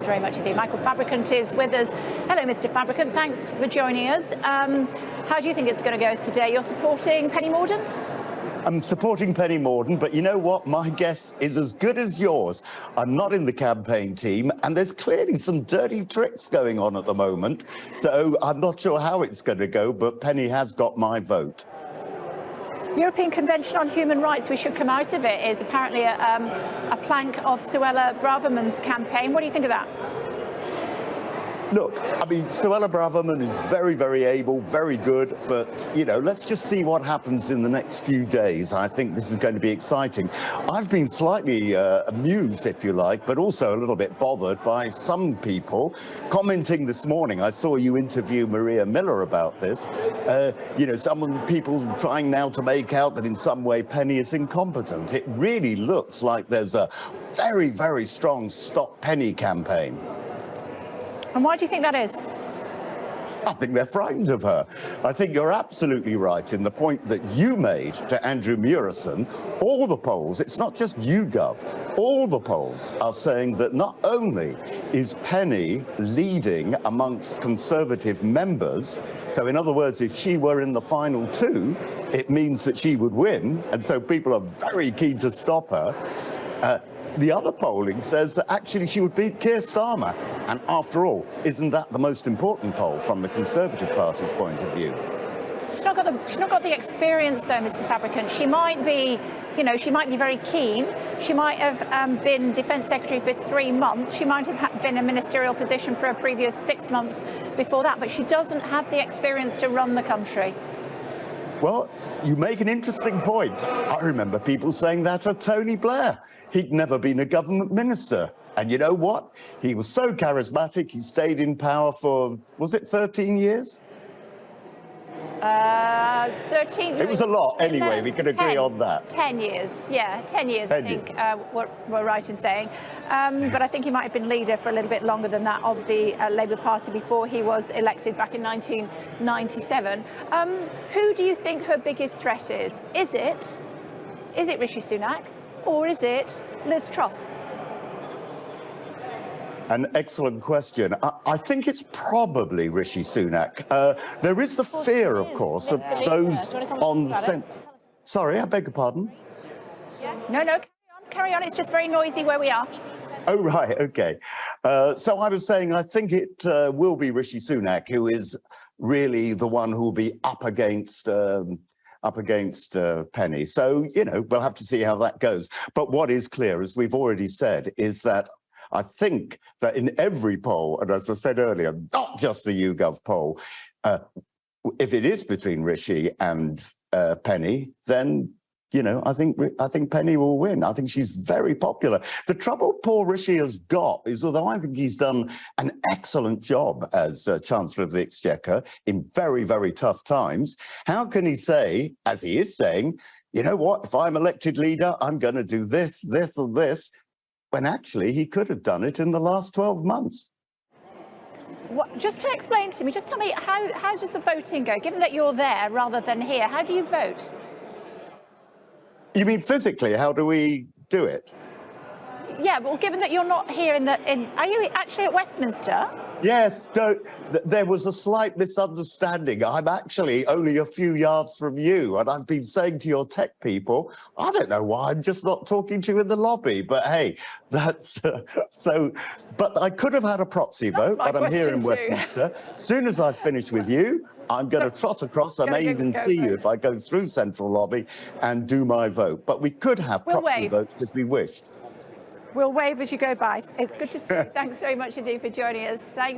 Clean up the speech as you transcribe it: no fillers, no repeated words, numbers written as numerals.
very much indeed. Michael Fabricant is with us. Hello, Mr. Fabricant. Thanks for joining us. How do you think it's going to go today? You're supporting Penny Mordaunt? I'm supporting Penny Mordaunt, but you know what? My guess is as good as yours. I'm not in the campaign team, and there's clearly some dirty tricks going on at the moment. So I'm not sure how it's going to go, but Penny has got my vote. European Convention on Human Rights, we should come out of it, is apparently a plank of Suella Braverman's campaign. What do you think of that? Look, I mean, Suella Braverman is very, very able, very good, but, you know, let's just see what happens in the next few days. I think this is going to be exciting. I've been slightly amused, if you like, but also a little bit bothered by some people commenting this morning. I saw you interview Maria Miller about this. You know, some people trying now to make out that in some way Penny is incompetent. It really looks like there's a very, very strong Stop Penny campaign. And why do you think that is? I think they're frightened of her. I think you're absolutely right in the point that you made to Andrew Murison. All the polls, it's not just YouGov, all the polls are saying that not only is Penny leading amongst Conservative members, so in other words, if she were in the final two, it means that she would win, and so people are very keen to stop her. The other polling says that actually she would beat Keir Starmer. And after all, isn't that the most important poll from the Conservative Party's point of view? She's not got the experience, though, Mr. Fabricant. She might be, you know, she might be very keen. She might have been Defence Secretary for 3 months. She might have been in a ministerial position for a previous 6 months before that. But she doesn't have the experience to run the country. Well, you make an interesting point. I remember people saying that of Tony Blair. He'd never been a government minister. And you know what? He was so charismatic, he stayed in power for, was it 13 years? 13. It was a lot. Anyway, we can agree on that. 10 years, yeah, 10 years, 10 I think we're right in saying. But I think he might have been leader for a little bit longer than that of the Labour Party before he was elected back in 1997. Who do you think her biggest threat is? Is it Rishi Sunak? Or is it Liz Truss? An excellent question. I think it's probably Rishi Sunak. There is the fear, of course, of those on the... Sorry, I beg your pardon? No, carry on. It's just very noisy where we are. Oh, right, OK. So I was saying I think it will be Rishi Sunak, who is really the one who will be up against Penny. So, you know, we'll have to see how that goes. But what is clear, as we've already said, is that I think that in every poll, and as I said earlier, not just the YouGov poll, if it is between Rishi and Penny, then, you know, I think Penny will win. I think she's very popular. The trouble poor Rishi has got is, although I think he's done an excellent job as Chancellor of the Exchequer in very, very tough times, how can he say, as he is saying, you know what, if I'm elected leader, I'm going to do this, this, or this, when actually he could have done it in the last 12 months. What, just to explain to me, just tell me, how does the voting go? Given that you're there rather than here, how do you vote? You mean physically? How do we do it? Yeah, well, given that you're not here are you actually at Westminster? Yes, there was a slight misunderstanding. I'm actually only a few yards from you, and I've been saying to your tech people, I don't know why I'm just not talking to you in the lobby, but hey, that's so. But I could have had a proxy vote, but I'm here in Westminster. As soon as I finish with you, I'm going to trot across. I may even see you if I go through Central Lobby and do my vote. But we could have proxy votes if we wished. We'll wave as you go by. It's good to see you. Thanks very much indeed for joining us. Thanks.